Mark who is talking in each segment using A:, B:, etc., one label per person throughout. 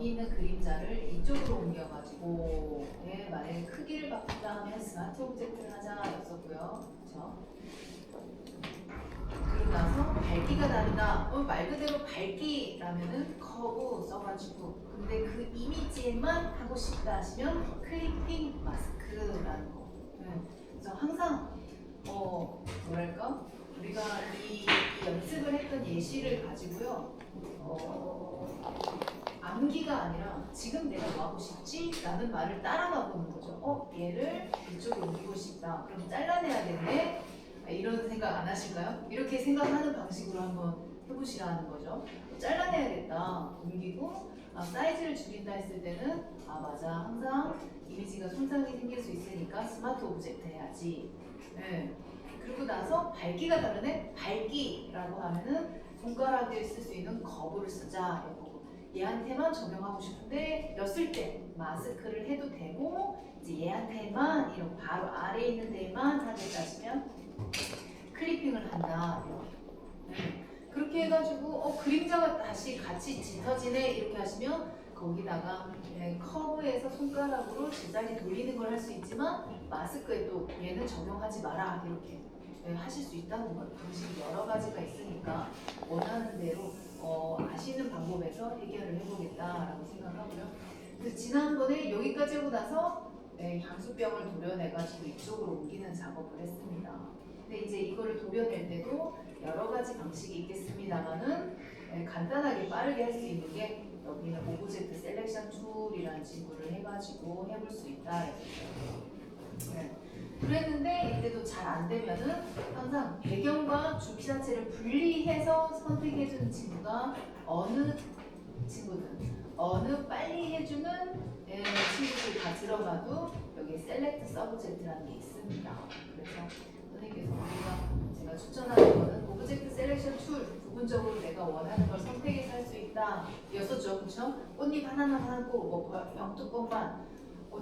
A: 여기 있는 그림자를 이쪽으로 옮겨가지고 만약에 크기를 바꾼다 하면 스마트 오브젝트를 하자였었고요. 그렇죠? 그리고 나서 밝기가 다르다. 말 그대로 밝기라면은 커브 써가지고 근데 그 이미지에만 하고 싶다 하시면 클리핑 마스크라는 거. 그래서 항상 뭐랄까 우리가 이 연습을 했던 예시를 가지고요. 암기가 아니라 지금 내가 뭐 하고 싶지? 라는 말을 따라가 보는 거죠. 얘를 이쪽에 옮기고 싶다. 그럼 잘라내야겠네. 이런 생각 안 하실까요? 이렇게 생각하는 방식으로 한번 해보시라는 거죠. 잘라내야겠다. 옮기고 사이즈를 줄인다 했을 때는 맞아. 항상 이미지가 손상이 생길 수 있으니까 스마트 오브젝트 해야지. 네. 그리고 나서 밝기가 다르네? 밝기라고 하면은 손가락에 쓸 수 있는 거부를 쓰자. 얘한테만 적용하고 싶은데 였을 때 마스크를 해도 되고 이제 얘한테만 이런 바로 아래에 있는 데만 하겠다 하시면 클리핑을 한다. 이렇게. 그렇게 해가지고 그림자가 다시 같이 짙어지네 이렇게 하시면 거기다가 커브에서 손가락으로 제자리 돌리는 걸 할 수 있지만 마스크에 또 얘는 적용하지 마라 이렇게 하실 수 있다는 거예요. 방식이 여러 가지가 있으니까 원하는 대로 아시는 방법에서 해결을 해보겠다라고 생각하고요. 그래서 지난번에 여기까지 하고 나서 향수병을 도려내가지고 이쪽으로 옮기는 작업을 했습니다. 근데 이제 이거를 도려낼 때도 여러 가지 방식이 있겠습니다만은 간단하게 빠르게 할 수 있는 게 여기는 오브젝트 셀렉션 툴이라는 친구를 해가지고 해볼 수 있다. 그랬는데 이때도 잘 안 되면은 항상 배경과 주피 자체를 분리해서 선택해주는 친구가 어느 친구든 어느 빨리 해주는 친구들 다 들어가도 여기 셀렉트 서브젝트라는 게 있습니다. 그래서 선생님께서 제가 추천하는 거는 오브젝트 셀렉션 툴 부분적으로 내가 원하는 걸 선택해서 할 수 있다 였었죠. 그렇죠? 꽃잎 하나만 하고 병뚜껑만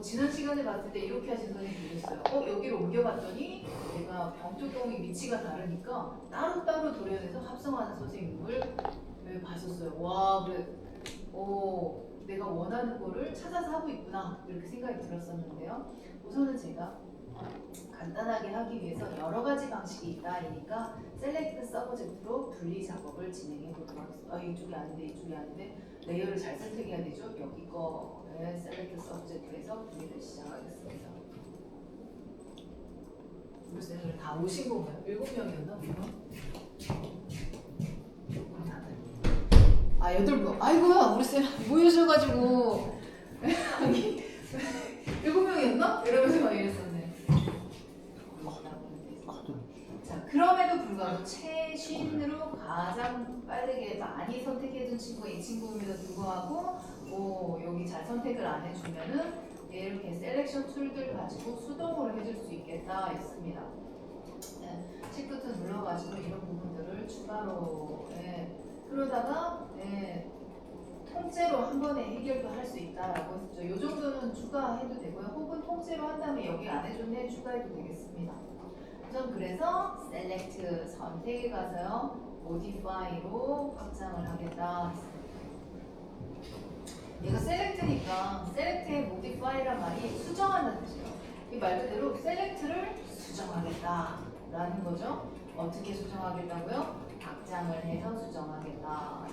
A: 지난 시간에 봤을 때 이렇게 하신 선생님이 계셨어요. 여기로 옮겨봤더니 내가 병뚜껑이 위치가 다르니까 따로따로 도려내서 합성하는 선생님을 봤었어요. 와, 그래. 내가 원하는 거를 찾아서 하고 있구나 이렇게 생각이 들었었는데요. 우선은 제가 간단하게 하기 위해서 여러 가지 방식이 있다니까 셀렉트 서브젝트로 분리 작업을 진행해 보도록 하겠습니다. 이쪽이 아닌데 레이어를 잘 선택해야 되죠. 여기 거에 셀렉트 서브젝트에서 분리를 시작하겠습니다. 우리 쌤들 다 오신 건가요? 7명이었나? 다들 8명. 아이고야 우리 쌤 모여셔가지고 7명이었나? 이러면서 막 이랬었네. 자, 그럼에도 불구하고 최신으로 가장 빠르게 많이 선택해준 친구가 이 친구임에도 불구하고 여기 잘 선택을 안 해주면은 이렇게 셀렉션 툴들 가지고 수동으로 해줄 수 있겠다 했습니다. 시프트 눌러가지고 이런 부분들을 추가로 그러다가 통째로 한 번에 해결도 할 수 있다라고 했었죠. 이 정도는 추가해도 되고요. 혹은 통째로 한 다음에 여기 안 해줬네 추가해도 되겠습니다. 우선 그래서 select 선택에 가서요. modify로 확장을 하겠다 했습니다. 얘가 select니까 select의 modify란 말이 수정한다는 뜻이에요. 이 말 그대로 select를 수정하겠다라는 거죠. 어떻게 수정하겠다고요? 확장을 해서 수정하겠다.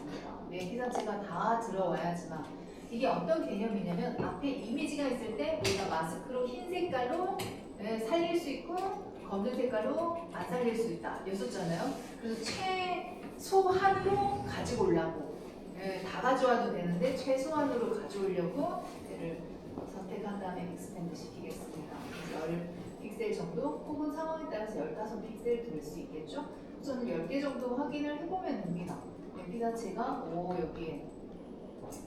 A: 네, 자체가 다 들어와야지만 이게 어떤 개념이냐면 앞에 이미지가 있을 때 우리가 마스크로 흰 색깔로 살릴 수 있고 검은 색깔로 안 살릴 수 있다 였었잖아요. 그래서 최소한으로 가지고 오려고 다 가져와도 되는데 최소한으로 가져오려고 얘를 선택한 다음에 익스텐드 시키겠습니다. 10픽셀 정도 혹은 상황에 따라서 15픽셀 될 수 있겠죠. 우선 10개 정도 확인을 해보면 됩니다. 피 자체가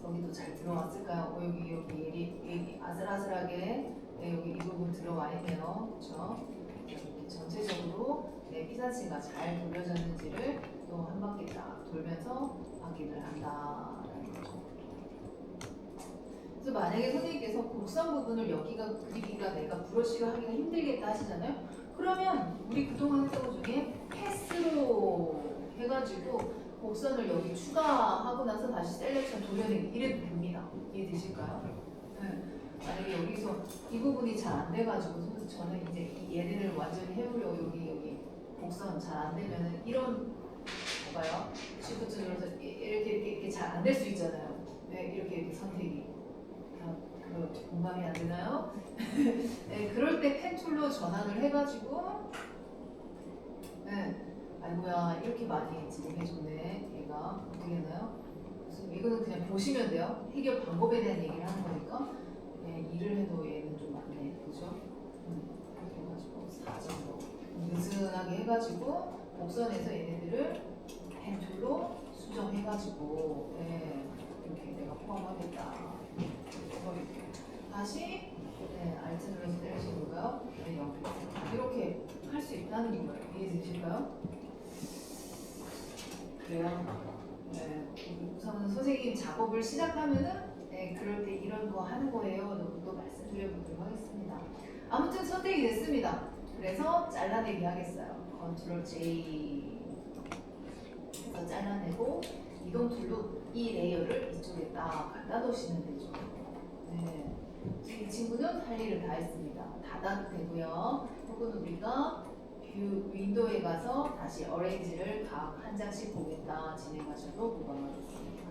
A: 여기도 잘 들어왔을까요? 여기 아슬아슬하게 여기 이 부분 들어와 있네요. 그렇죠? 이렇게 전체적으로 피 자체가 잘 돌려졌는지를 또 한 바퀴 딱 돌면서 확인을 한다라는 거죠. 그래서 만약에 선생님께서 곡선 부분을 여기가 그리기가 내가 브러쉬로 하기가 힘들겠다 하시잖아요. 그러면 우리 그동안 했던 것 중에 패스로 해가지고 곡선을 여기 추가하고 나서 다시 셀렉션 돌려내기 이래도 됩니다. 이해되실까요? 네. 만약에 여기서 이 부분이 잘 안 돼가지고 저는 이제 얘네를 완전히 해보려고 여기 곡선 잘 안 되면은 이런 봐봐요. 시프트 눌러서 이렇게 잘 안 될 수 있잖아요. 네, 이렇게 선택이 공감이 안 되나요? 네, 그럴 때 펜 툴로 전환을 해가지고 네, 아이고야 이렇게 많이 지금 해줬네. 얘가 어떻게 했나요? 그래서 이거는 그냥 보시면 돼요. 해결 방법에 대한 얘기를 하는 거니까 네, 일을 해도 얘는 좀 많네, 그죠? 이렇게 해가지고 4점으로 느슨하게 해가지고 곡선에서 얘네들을 펜 툴로 수정해가지고 네, 이렇게 내가 포함하겠다. 다시 알트 눌러서 때리시고요. 네, 이렇게 할 수 있다는 거예요. 이해되실까요? 그래요. 네, 우선 선생님 작업을 시작하면은 그럴 때 이런 거 하는 거예요. 또 말씀드려보도록 하겠습니다. 아무튼 선택이 됐습니다. 그래서 잘라내기 하겠어요. 컨트롤 J 해서 잘라내고 이동 툴로 이 레이어를 이쪽에 딱 갖다 놓으시면 되죠. 네. 이 친구는 할 일을 다 했습니다. 닫아도 되고요. 혹은 우리가 뷰 윈도우에 가서 다시 어레인지를 각 한 장씩 보겠다 진행하셔도 무방하겠습니다.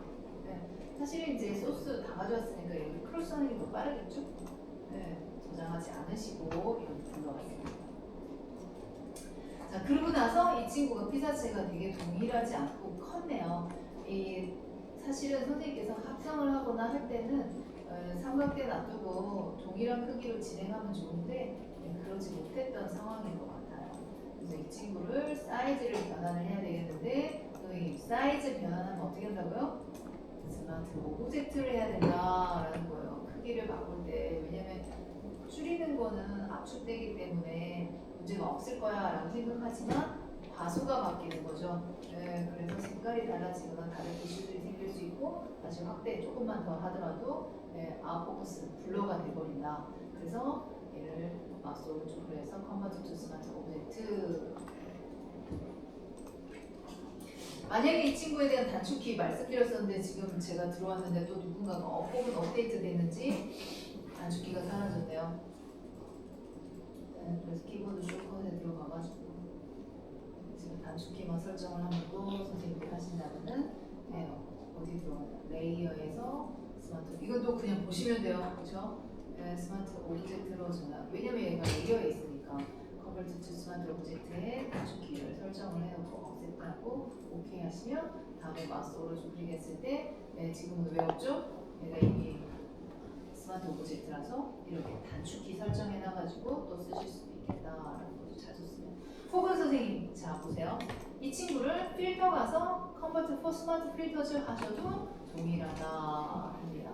A: 네. 사실 이제 소스 다 가져왔으니까 여기 크로스 하는 게 더 빠르겠죠? 네. 저장하지 않으시고 여기 불러왔습니다. 자, 그러고 나서 이 친구가 피사체가 되게 동일하지 않고 컸네요. 사실은 선생님께서 합성을 하거나 할 때는 삼각대 놔두고 동일한 크기로 진행하면 좋은데 그러지 못했던 상황인 것 같아요. 그래서 이 친구를 사이즈를 변환을 해야 되겠는데 이 사이즈 변환하면 어떻게 한다고요? 스마트 오브젝트를 해야 된다라는 거예요. 크기를 바꿀 때. 왜냐면 줄이는 거는 압축되기 때문에 문제가 없을 거야 라고 생각하지만 과수가 바뀌는 거죠. 네, 그래서 색깔이 달라지거나 다른 이슈들이 생길 수 있고 다시 확대 조금만 더 하더라도 아웃포커스 블러가 돼버린다. 그래서 얘를 마우스 오른쪽으로 해서 컨버트 투 스마트 오브젝트. 만약에 이 친구에 대한 단축키 말씀드렸었는데 지금 제가 들어왔는데 또 누군가가 혹은 업데이트 됐는지 단축키가 사라졌네요. 네, 그래서 키보드 쇼컷에 들어가가지고 지금 단축키만 설정을 하면 또 선생님이 하신다면은 어디 들어가요? 레이어에서 스마트 이것도 그냥 보시면 돼요, 그렇죠? 스마트 오브젝트로 전환. 왜냐면 얘가 레이어에 있으니까 컨버트 투 스마트 오브젝트에 단축키를 설정을 해놓고 억셉트하고 오케이 하시면 다음에 마우스 오른쪽 클릭했을 때 지금은 왜 없죠? 얘가 이미 스마트 오브젝트라서 이렇게 단축키 설정해놔가지고 또 쓰실 수도 있겠다라는 것도 찾았으면. 혹은 선생님, 자 보세요. 이 친구를 필터 가서 컨버트 포 스마트 필터즈 하셔도 동일하다 합니다.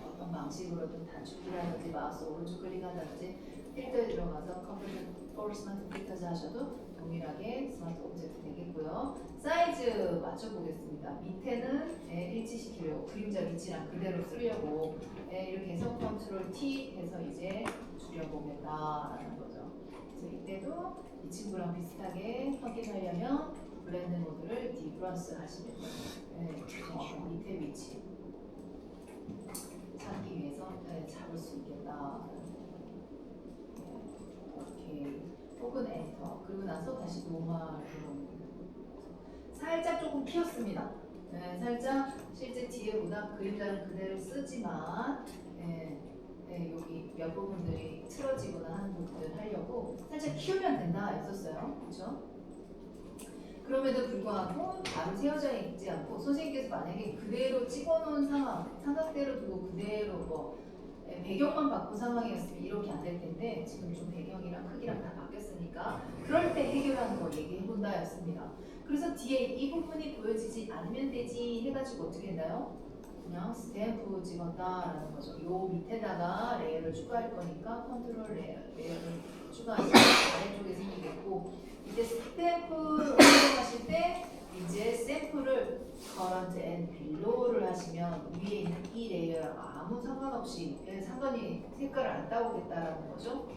A: 어떤 방식으로든 단축키라든지 마우스 오른쪽 클릭하든지 필터에 들어가서 컨버트 포 스마트 필터즈 하셔도 동일하게 스마트 오브젝트 되겠고요. 사이즈 맞춰보겠습니다. 밑에는 일치시키려고 그림자 위치랑 그대로 쓰려고 이렇게 해서 컨트롤 T 해서 이제 줄여보겠다라는 거죠. 그래서 이때도 이 친구랑 비슷하게 확인하려면 블렌드 모드를 디프런스 하시면 정확한 밑에 위치 찾기 위해서 잡을 수 있겠다. 오케이. 혹은 엔터. 그리고 나서 다시 노멀로 살짝 조금 키웠습니다. 살짝 실제 뒤에보다 그림자는 그대로 쓰지만 여기 몇 부분들이 틀어지거나 하는 부분들 하려고 살짝 키우면 된다 했었어요. 그렇죠? 그럼에도 불구하고 바로 세워져 있지 않고 선생님께서 만약에 그대로 찍어놓은 상황, 삼각대로 두고 그대로 배경만 바꾼 상황이었으면 이렇게 안 될 텐데 지금 좀 배경이랑 크기랑 다 바뀌었으니까 그럴 때 해결하는 거 얘기해본다 였습니다. 그래서 뒤에 이 부분이 보여지지 않으면 되지 해가지고 어떻게 했나요? 그냥 스탬프 찍었다라는 거죠. 요 밑에다가 레이어를 추가할 거니까 컨트롤 레이어를 추가하시면 아래쪽에 생기겠고 이제 스탬프 사용하실 때 이제 샘플을 current and below를 하시면 위에 있는 이 레이어랑 아무 상관없이 상관이 색깔을 안 따오겠다라는 거죠.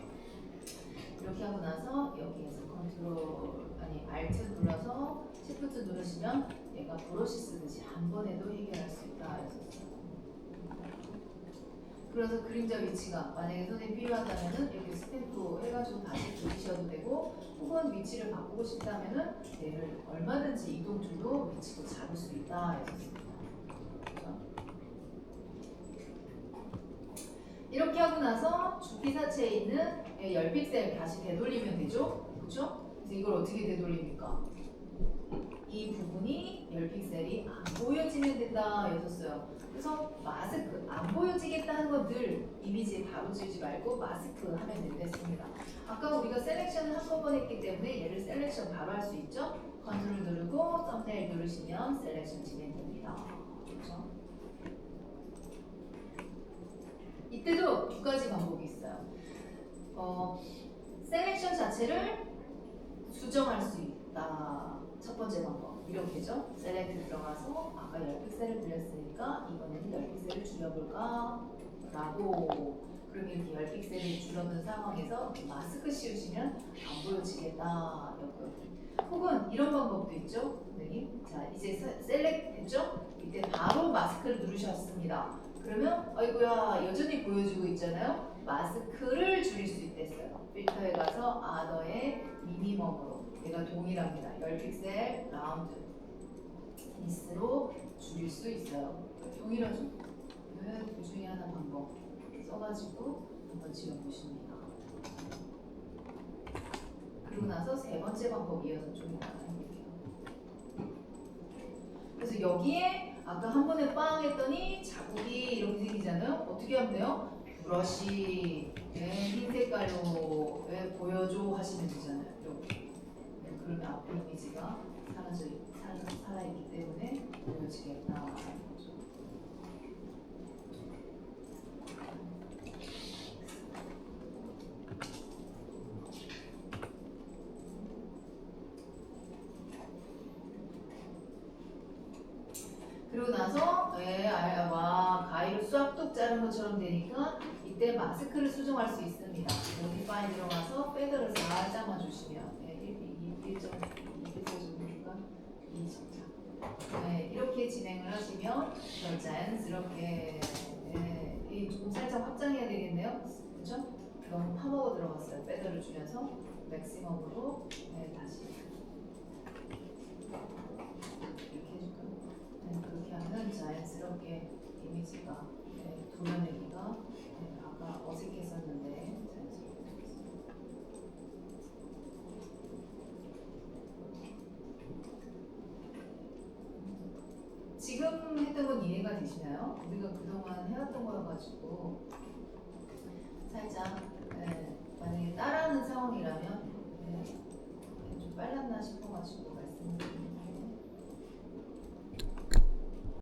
A: 이렇게 하고 나서 여기에서 컨트롤 아니 알트 눌러서 시프트 누르시면 얘가 브러쉬 쓰듯이 한 번에도 해결할 수 있다. 그래서 그림자 위치가 만약에 선생님 필요하다면은 이렇게 스탬프 해가지고 다시 그리셔도 되고, 혹은 위치를 바꾸고 싶다면은 얘를 얼마든지 이동줄로 위치도 잡을 수 있다. 이렇게 하고 나서 주기사체에 있는 10픽셀 다시 되돌리면 되죠? 그렇죠? 그래서 이걸 어떻게 되돌립니까? 이 부분이 10픽셀이 안 보여지면 된다 였었어요. 그래서 마스크, 안 보여지겠다는 건 늘 이미지에 바로 지우지 말고 마스크 하면 된댔습니다. 아까 우리가 셀렉션을 한꺼번에 했기 때문에 얘를 셀렉션 바로 할 수 있죠? 컨트롤 누르고 썸네일 누르시면 셀렉션 진행됩니다. 그렇죠? 이때도 두 가지 방법이 있어요. 셀렉션 자체를 수정할 수 있다. 첫 번째 방법. 이렇게죠. 셀렉트 들어가서 아까 10픽셀을 들렸으니까 이번에는 10픽셀을 줄여볼까? 라고. 그럼 이렇게 10픽셀이 줄어든 상황에서 마스크 씌우시면 안 보여지겠다. 혹은 이런 방법도 있죠. 선생님. 자, 이제 셀렉트 됐죠? 이때 바로 마스크를 누르셨습니다. 그러면 아이고야 여전히 보여주고 있잖아요. 마스크를 줄일 수 있댔어요. 필터에 가서 아더의 미니멈으로 얘가 동일합니다. 10픽셀 라운드 미스로 줄일 수 있어요. 동일하죠? 네, 그 중에 하나 방법 써가지고 한번 지워보십니다. 그리고 나서 세 번째 방법 이어서 좀 해볼게요. 그래서 여기에 아까 한 번에 빵 했더니 자국이 이렇게 생기잖아요. 어떻게 하면 돼요? 브러쉬 흰 색깔로 보여줘 하시면 되잖아요. 이렇게. 그러면 앞에 이미지가 살아있기 때문에 보여지겠다. 그리고 나서 와 가위로 싹둑 자른 것처럼 되니까 이때 마스크를 수정할 수 있습니다. 모디파이 들어가서 패드를 살짝만 주시면 1.2pixel 정도니까 2 이렇게 진행을 하시면 자연스럽게 좀 살짝 확장해야 되겠네요. 그렇죠? 너무 파먹어 들어갔어요. 패드를 주면서 맥시멈으로 다시 그렇게 하면 자연스럽게 이미지가 도려내기가 아까 어색했었는데 자연스럽게 되겠습니다. 지금 했던 건 이해가 되시나요? 우리가 그동안 해왔던 거여가지고 살짝 만약에 따라하는 상황이라면 좀 빨랐나 싶어가지고